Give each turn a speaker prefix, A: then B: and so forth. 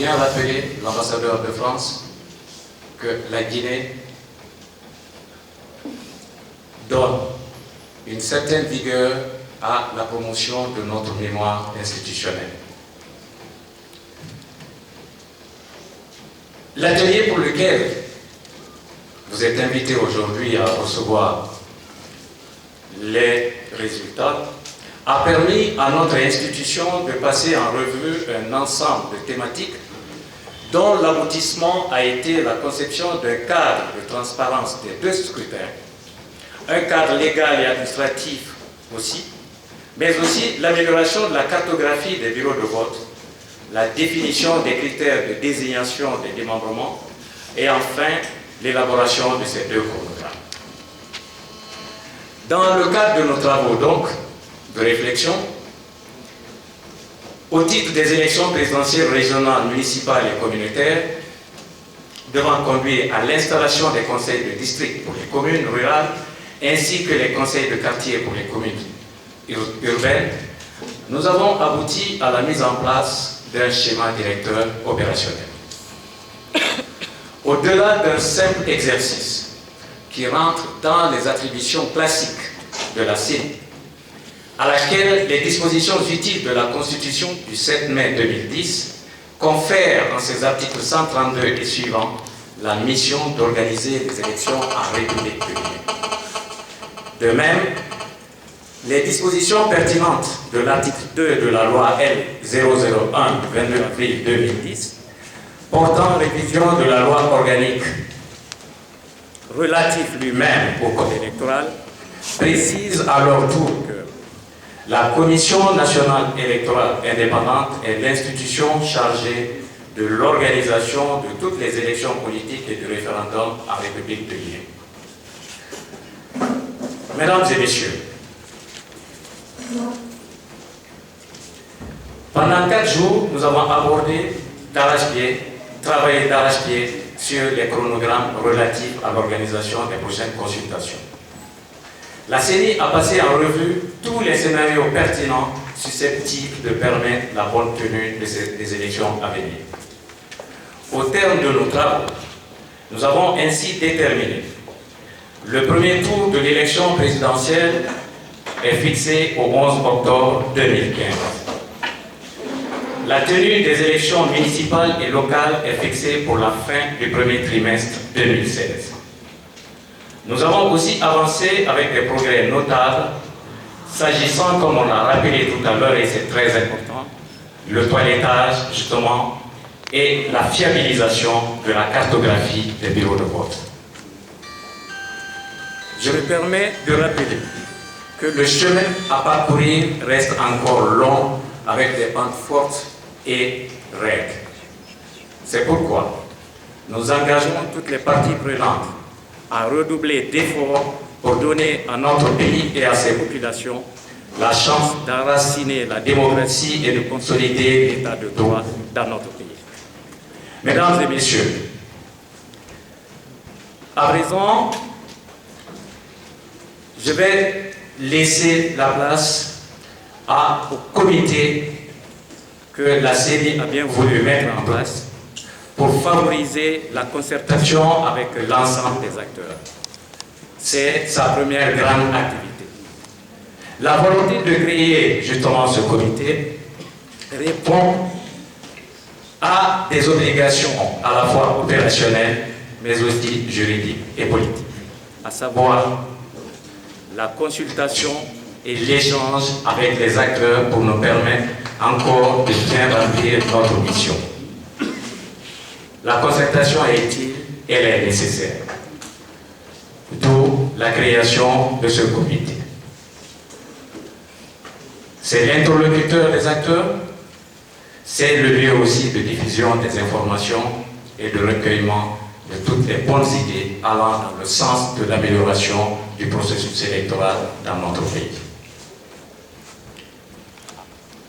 A: bien rappelé l'ambassadeur de France que la Guinée donne une certaine vigueur à la promotion de notre mémoire institutionnelle. L'atelier pour lequel vous êtes invité aujourd'hui à recevoir les résultats a permis à notre institution de passer en revue un ensemble de thématiques dont l'aboutissement a été la conception d'un cadre de transparence des deux scrutins, un cadre légal et administratif aussi, mais aussi l'amélioration de la cartographie des bureaux de vote, la définition des critères de désignation des démembrements et enfin l'élaboration de ces deux chronogrammes. Dans le cadre de nos travaux donc de réflexion, au titre des élections présidentielles régionales, municipales et communautaires, devant conduire à l'installation des conseils de district pour les communes rurales, ainsi que les conseils de quartier pour les communes urbaines, nous avons abouti à la mise en place d'un schéma directeur opérationnel. Au-delà d'un simple exercice qui rentre dans les attributions classiques de la CENI, à laquelle les dispositions utiles de la Constitution du 7 mai 2010 confèrent en ses articles 132 et suivants la mission d'organiser les élections en République de Guinée. De même, les dispositions pertinentes de l'article 2 de la loi L 001 du 22 avril 2010 portant révision de la loi organique relative lui-même au code électoral précisent à leur tour que la Commission nationale électorale indépendante est l'institution chargée de l'organisation de toutes les élections politiques et du référendum en République de Guinée. Mesdames et messieurs, pendant 4 jours, nous avons abordé d'arrache-pied, travaillé d'arrache-pied sur les chronogrammes relatifs à l'organisation des prochaines consultations. La CENI a passé en revue tous les scénarios pertinents susceptibles de permettre la bonne tenue des élections à venir. Au terme de nos travaux, nous avons ainsi déterminé le premier tour de l'élection présidentielle est fixé au 11 octobre 2015. La tenue des élections municipales et locales est fixée pour la fin du premier trimestre 2016. Nous avons aussi avancé avec des progrès notables, s'agissant, comme on l'a rappelé tout à l'heure, et c'est très important, le toilettage, justement, et la fiabilisation de la cartographie des bureaux de vote. Je me permets de rappeler que le chemin à parcourir reste encore long avec des pentes fortes et raides. C'est pourquoi nous engageons toutes les parties prenantes à redoubler d'efforts pour donner à notre pays et à ses populations la chance d'enraciner la démocratie et de consolider l'état de droit dans notre pays. Mesdames et messieurs, à présent, je vais laisser la place au comité que la CENI a bien voulu mettre en place pour favoriser la concertation avec l'ensemble des acteurs. C'est sa première grande activité. La volonté de créer justement ce comité répond à des obligations à la fois opérationnelles, mais aussi juridiques et politiques, à savoir la consultation et l'échange avec les acteurs pour nous permettre encore de bien remplir notre mission. La concertation est utile, elle est nécessaire. D'où la création de ce comité. C'est l'interlocuteur des acteurs, c'est le lieu aussi de diffusion des informations et de recueillement de toutes les bonnes idées allant dans le sens de l'amélioration du processus électoral dans notre pays.